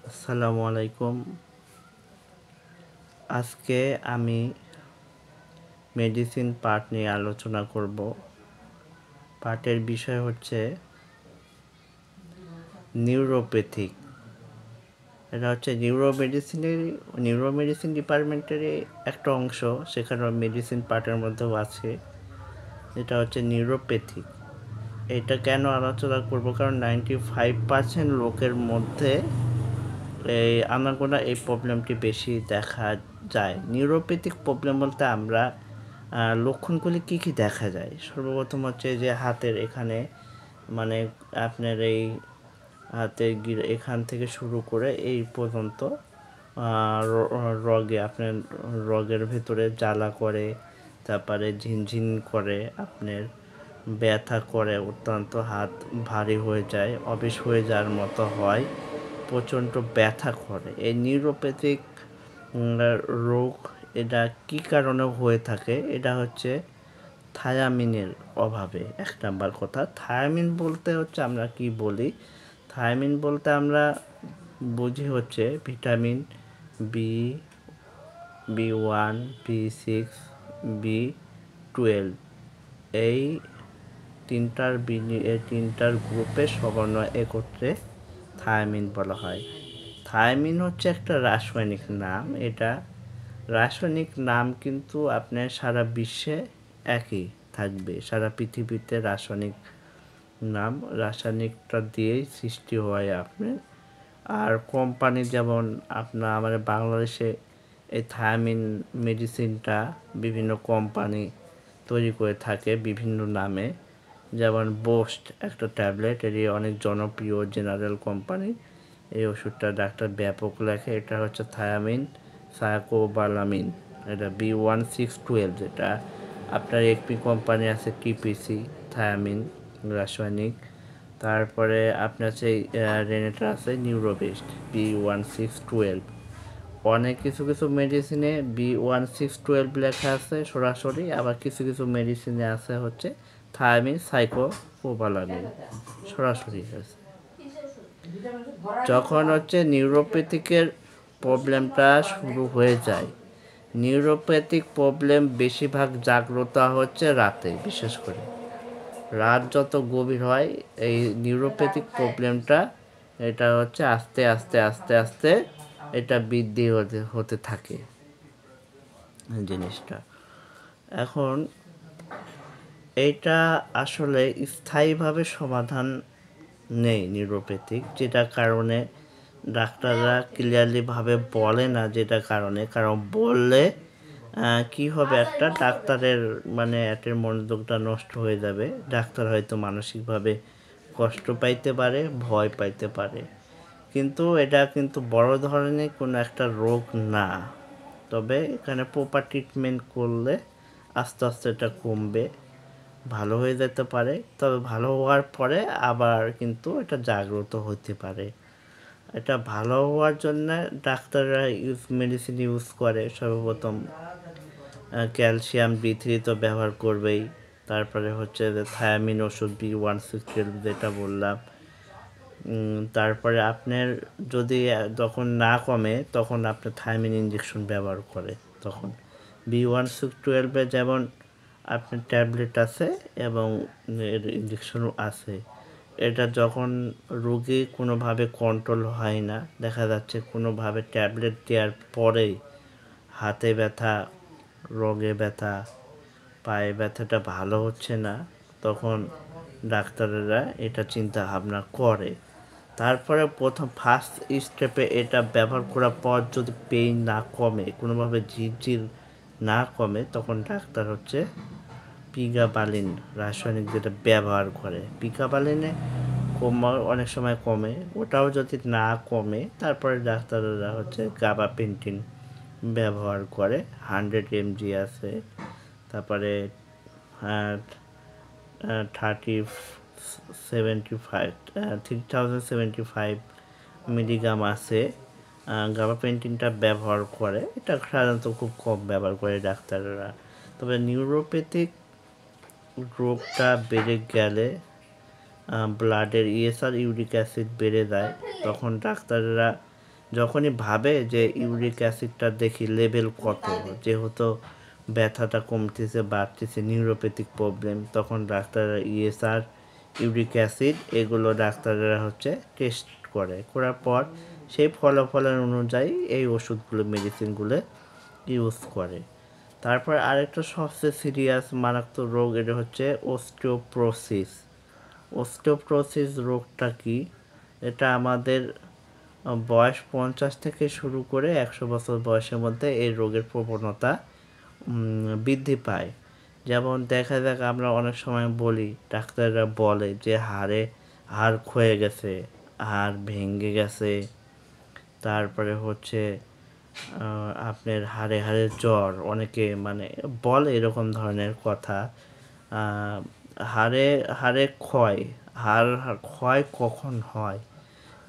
আসসালামু আলাইকুম। আজকে আমি মেডিসিন পার্ট নিয়ে আলোচনা করব। পার্টের বিষয় হচ্ছে নিউরোপ্যাথিক। এটা হচ্ছে নিউরোমেডিসিন ডিপার্টমেন্টেরই একটা অংশ, সেখানে মেডিসিন পার্টের মধ্যেও আছে। এটা হচ্ছে নিউরোপ্যাথিক। এটা কেন আলোচনা করব, কারণ 95% লোকের মধ্যে এই আনাগোনা এই প্রবলেমটি বেশি দেখা যায়। নিউরোপ্যাথিক প্রবলেম বলতে আমরা লক্ষণগুলি কী কী দেখা যায়? সর্বপ্রথম হচ্ছে যে হাতের এখানে, মানে আপনার এই হাতের এখান থেকে শুরু করে এই পর্যন্ত আপনার রগের ভেতরে জ্বালা করে, তারপরে ঝিনঝিন করে, আপনার ব্যথা করে, অত্যন্ত হাত ভারী হয়ে যায়, অবিষ হয়ে যাওয়ার মতো হয়, প্রচণ্ড ব্যথা করে। এই নিউরোপ্যাথিক রোগ এটা কী কারণে হয়ে থাকে? এটা হচ্ছে থায়ামিনের অভাবে। এক নাম্বার কথা, থায়ামিন বলতে হচ্ছে আমরা কি বলি? থায়ামিন বলতে আমরা বুঝি হচ্ছে vitamin B, B1, B6, B12, এই তিনটার গ্রুপে সমন্বয় একত্রে থায়ামিন বলা হয়। থায়ামিন হচ্ছে একটা রাসায়নিক নাম। এটা রাসায়নিক নাম কিন্তু আপনার সারা বিশ্বে একই থাকবে। সারা পৃথিবীতে রাসায়নিকটা দিয়েই সৃষ্টি হয় আপনার। আর কোম্পানি যেমন আমাদের বাংলাদেশে এই থায়ামিন মেডিসিনটা বিভিন্ন কোম্পানি তৈরি করে থাকে বিভিন্ন নামে। যেমন বোস্ট একটা ট্যাবলেট, এটি অনেক জনপ্রিয়, জেনারেল কোম্পানি। এই ওষুধটা ডাক্তার ব্যাপক লেখে। এটা হচ্ছে থায়ামিন সাইকোবালামিন। এটা B1612, যেটা আপনার একপি কোম্পানি আছে টিপিসি থায়ামিন রাসায়নিক। তারপরে আপনার সেই রেনেটা আছে নিউরোবেস্ট B1612। অনেক কিছু কিছু মেডিসিনে B1612 লেখা আছে সরাসরি, আবার কিছু কিছু মেডিসিনে আছে হচ্ছে থায়ামিন সাইকোপোবালামিন সরাসরি আছে। যখন হচ্ছে নিউরোপ্যাথিকের প্রবলেমটা শুরু হয়ে যায়, নিউরোপ্যাথিক প্রবলেম বেশিরভাগ জাগ্রত হচ্ছে রাতে। বিশেষ করে রাত যত গভীর হয়, এই নিউরোপ্যাথিক প্রবলেমটা এটা হচ্ছে আস্তে আস্তে আস্তে আস্তে এটা বৃদ্ধি হতে থাকে জিনিসটা। এখন এইটা আসলে স্থায়ীভাবে সমাধান নেই নিউরোপ্যাথিক, যেটা কারণে ডাক্তাররা ক্লিয়ারলিভাবে বলে না, যেটা কারণে, কারণ বললে কি হবে, একটা ডাক্তারের মানে এটের মনোযোগটা নষ্ট হয়ে যাবে। ডাক্তার হয়তো মানসিকভাবে কষ্ট পাইতে পারে, ভয় পাইতে পারে, কিন্তু এটা কিন্তু বড় ধরনের কোনো একটা রোগ না। তবে এখানে প্রপার ট্রিটমেন্ট করলে আস্তে আস্তে এটা কমবে, ভালো হয়ে যেতে পারে। তবে ভালো হওয়ার পরে আবার কিন্তু এটা জাগ্রত হতে পারে। এটা ভালো হওয়ার জন্য ডাক্তাররা মেডিসিন ইউজ করে। সর্বপ্রথম ক্যালসিয়াম B3 তো ব্যবহার করবেই। তারপরে হচ্ছে যে থায়ামিন ওষুধ B1612 যেটা বললাম। তারপরে আপনার যদি যখন না কমে, তখন আপনার থায়ামিন ইঞ্জেকশন ব্যবহার করে। তখন B1612 যেমন আপনার ট্যাবলেট আছে এবং এর ইঞ্জেকশনও আছে। এটা যখন রোগী কোনোভাবে কন্ট্রোল হয় না, দেখা যাচ্ছে কোনোভাবে ট্যাবলেট দেওয়ার পরেই হাতে ব্যথা, রগে ব্যথা, পায়ে ব্যথাটা ভালো হচ্ছে না, তখন ডাক্তারেরা এটা চিন্তা ভাবনা করে। তারপরে ফার্স্ট স্টেপে এটা ব্যবহার করার পর যদি পেইন না কমে, কোনোভাবে ঝিরঝির না কমে, তখন ডাক্তার হচ্ছে পিগাবালিন রাসায়নিক যেটা ব্যবহার করে। পিগাবালিনে অনেক সময় কমে, ওটাও যদি না কমে, তারপরে ডাক্তাররা হচ্ছে গাবাপেন্টিন ব্যবহার করে। 100 mg আছে, তারপরে 3075 মিলিগ্রাম আছে। গাবাপেন্টিনটা ব্যবহার করে। এটা সাধারণত খুব কম ব্যবহার করে ডাক্তাররা। তবে নিউরোপ্যাথিক রোগটা বেড়ে গেলে ব্লাডের ESR ইউরিক অ্যাসিড বেড়ে যায়, তখন ডাক্তাররা যখনই ভাবে যে ইউরিক অ্যাসিডটা দেখি লেভেল কত, যেহেতু ব্যথাটা কমতেছে বাড়তেছে নিউরোপ্যাথিক প্রবলেম, তখন ডাক্তাররা ইএসআর ইউরিক অ্যাসিড এগুলো ডাক্তাররা হচ্ছে টেস্ট করার পর সেই ফলাফলের অনুযায়ী এই ওষুধগুলো মেডিসিনগুলো ইউজ করে। তারপর আরেকটা সবচেয়ে সিরিয়াস মারাত্মক রোগ, এটা হচ্ছে অস্টিওপোরোসিস। অস্টিওপোরোসিস রোগটা কি? এটা আমাদের বয়স 50 থেকে শুরু করে 100 বছর বয়সের মধ্যে এই রোগের প্রবণতা বৃদ্ধি পায়। যেমন দেখা যাক, আমরা অনেক সময় বলি, ডাক্তাররা বলে যে হাড় ক্ষয়ে গেছে, হাড় ভেঙে গেছে, তারপরে হচ্ছে আপনার হাড়ে হাড়ে জ্বর, অনেকে মানে বলে এরকম ধরনের কথা। হাড়ে ক্ষয় কখন হয়,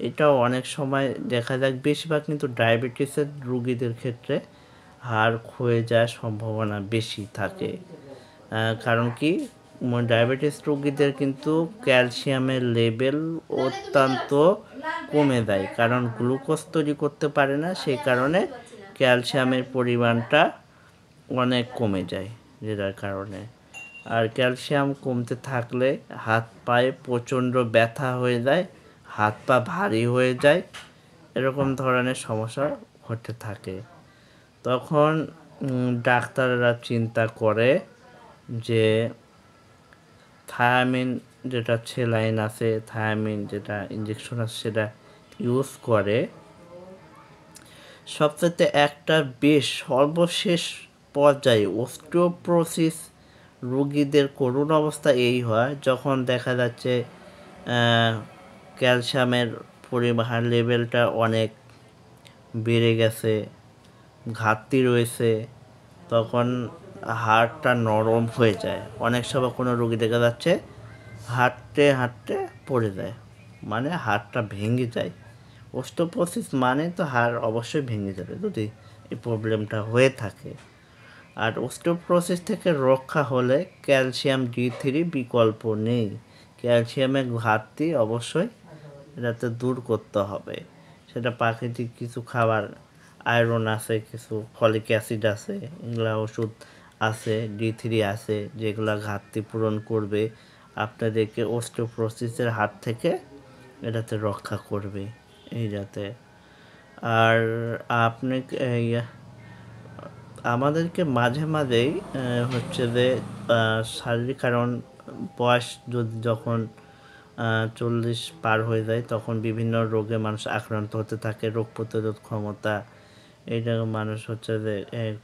এটাও অনেক সময় দেখা যাক, বেশিরভাগ কিন্তু ডায়াবেটিসের রুগীদের ক্ষেত্রে হাড় ক্ষয়ে যাওয়ার সম্ভাবনা বেশি থাকে। কারণ কি, ডায়াবেটিস রোগীদের কিন্তু ক্যালসিয়ামের লেভেল অত্যন্ত কমে যায়, কারণ গ্লুকোজ তৈরি করতে পারে না, সেই কারণে ক্যালসিয়ামের পরিমাণটা অনেক কমে যায়, যেটার কারণে। আর ক্যালসিয়াম কমতে থাকলে হাত পায়ে প্রচণ্ড ব্যথা হয়ে যায়, হাত পা ভারী হয়ে যায়, এরকম ধরনের সমস্যা ঘটতে থাকে। তখন ডাক্তাররা চিন্তা করে যে থায়ামিন, যেটা সেলাইন আছে, থায়ামিন যেটা ইঞ্জেকশন আছে, সেটা ইউজ করে। সবচেয়ে একটা সর্বশেষ পর্যায়ে অস্টিওপোরোসিস রোগীদের করুণ অবস্থা এই হয়, যখন দেখা যাচ্ছে ক্যালসিয়ামের পরিমাণ লেভেলটা অনেক বেড়ে গেছে, ঘাটতি রয়েছে, তখন হাড়টা নরম হয়ে যায়। অনেক সময় কোনো রোগী দেখা যাচ্ছে হাঁটতে হাঁটতে পড়ে যায়, মানে হাড়টা ভেঙে যায়। অস্টিওপোরোসিস মানে তো হাড় অবশ্যই ভেঙে যাবে যদি এই প্রবলেমটা হয়ে থাকে। আর অস্টিওপোরোসিস থেকে রক্ষা হলে ক্যালসিয়াম D3 বিকল্প নেই। ক্যালসিয়ামের ঘাটতি অবশ্যই এটাতে দূর করতে হবে। সেটা প্রাকৃতিক কিছু খাবার, আয়রন আছে, কিছু ফলিক অ্যাসিড আছে, এগুলা ওষুধ আছে, D3 আছে, যেগুলা ঘাটতি পূরণ করবে, আপনাদেরকে অস্টিওপোরোসিসের হাত থেকে এটাতে রক্ষা করবে এই যাতে। আর আপনি আমাদেরকে মাঝে মাঝেই হচ্ছে যে শারীরিক কারণ, বয়স যখন 40 পার হয়ে যায়, তখন বিভিন্ন রোগে মানুষ আক্রান্ত হতে থাকে, রোগ প্রতিরোধ ক্ষমতা এইটা মানুষ হচ্ছে যে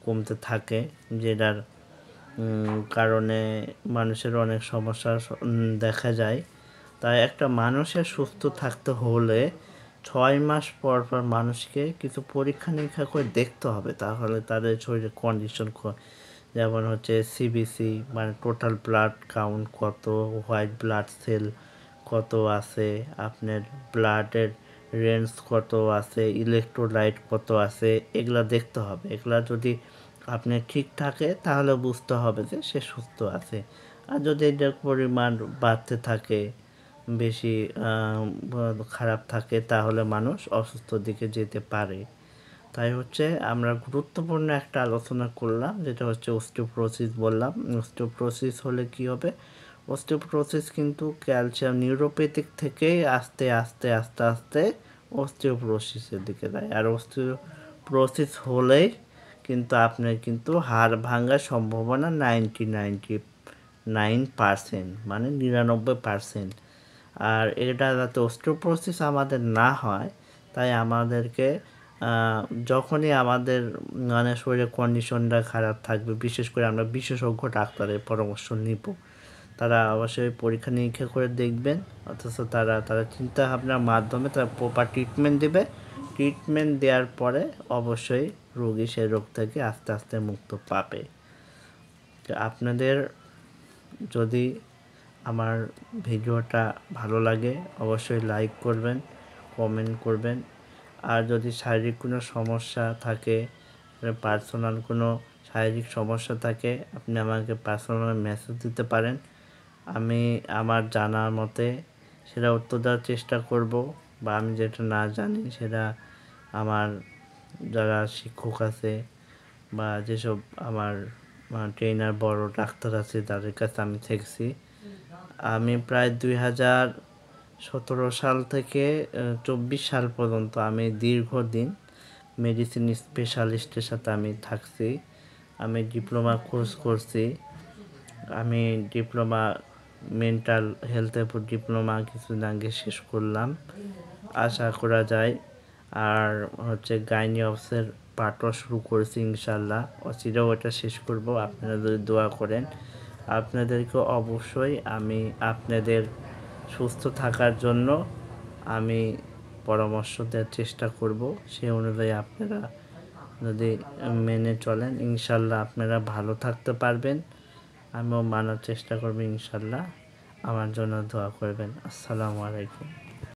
কমতে থাকে, যেটার কারণে মানুষের অনেক সমস্যা দেখা যায়। তাই একটা মানুষের সুস্থ থাকতে হলে 6 মাস পর পর মানুষকে কিছু পরীক্ষা নিরীক্ষা করে দেখতে হবে, তাহলে তাদের শরীরের কন্ডিশন, যেমন হচ্ছে সিবিসি মানে টোটাল ব্লাড কাউন্ট কত, হোয়াইট ব্লাড সেল কত আছে, আপনার ব্লাডের রেঞ্জ কত আছে, ইলেকট্রোলাইট কত আছে, এগুলা দেখতে হবে। এগুলা যদি আপনি ঠিক থাকে তাহলে বুঝতে হবে যে সে সুস্থ আছে। আর যদি এটার পরিমাণ বাড়তে থাকে, বেশি খারাপ থাকে, তাহলে মানুষ অসুস্থর দিকে যেতে পারে। তাই হচ্ছে আমরা গুরুত্বপূর্ণ একটা আলোচনা করলাম, যেটা হচ্ছে অস্টিওপোরোসিস বললাম। অস্টিওপোরোসিস হলে কি হবে? অস্টিওপোরোসিস কিন্তু ক্যালসিয়াম নিউরোপ্যাথিক থেকেই আস্তে আস্তে আস্তে আস্তে অস্টিওপোরোসিসের দিকে যায়। আর অস্টিওপোরোসিস হলেই কিন্তু আপনার কিন্তু হাড় ভাঙার সম্ভাবনা 99%, মানে 99%। আর এটা যাতে অস্টিওপোরোসিস আমাদের না হয়, তাই আমাদেরকে যখনই আমাদের মানে শরীরের কন্ডিশনটা খারাপ থাকবে, বিশেষ করে আমরা বিশেষজ্ঞ ডাক্তারের পরামর্শ নিব। তারা অবশ্যই পরীক্ষা নিরীক্ষা করে দেখবেন, অথচ তারা চিন্তা ভাবনার মাধ্যমে তারা প্রপার ট্রিটমেন্ট দেবে। ট্রিটমেন্ট দেওয়ার পরে অবশ্যই রোগী সেই রোগ থেকে আস্তে আস্তে মুক্ত পাবে। আপনাদের যদি আমার ভিডিওটা ভালো লাগে, অবশ্যই লাইক করবেন, কমেন্ট করবেন। আর যদি শারীরিক কোনো সমস্যা থাকে, পার্সোনাল কোনো শারীরিক সমস্যা থাকে, আপনি আমাকে পার্সোনাল মেসেজ দিতে পারেন। আমি আমার জানার মতে সেটা উত্তর দেওয়ার চেষ্টা করব, বা আমি যেটা না জানি সেটা আমার যারা শিক্ষক আছে বা যেসব আমার ট্রেনার বড় ডাক্তার আছে তাদের কাছে আমি শিখছি। আমি প্রায় 2017 সাল থেকে 24 সাল পর্যন্ত আমি দীর্ঘদিন মেডিসিন স্পেশালিস্টের সাথে আমি থাকছি। আমি ডিপ্লোমা কোর্স করছি। আমি ডিপ্লোমা মেন্টাল হেলথের উপর ডিপ্লোমা কিছুদিন আগে শেষ করলাম। আশা করা যায় আর গাইনি অফসের পাঠও শুরু করেছি ইনশাল্লাহ। অচিরেও ওটা শেষ করব, আপনারা যদি দোয়া করেন। আপনাদেরকে অবশ্যই আমি আপনাদের সুস্থ থাকার জন্য আমি পরামর্শ দেওয়ার চেষ্টা করব। সেই অনুযায়ী আপনারা যদি মেনে চলেন ইনশাল্লাহ আপনারা ভালো থাকতে পারবেন। আমিও মানার চেষ্টা করব ইনশাল্লাহ। আমার জন্য দোয়া করবেন। আসসালামু আলাইকুম।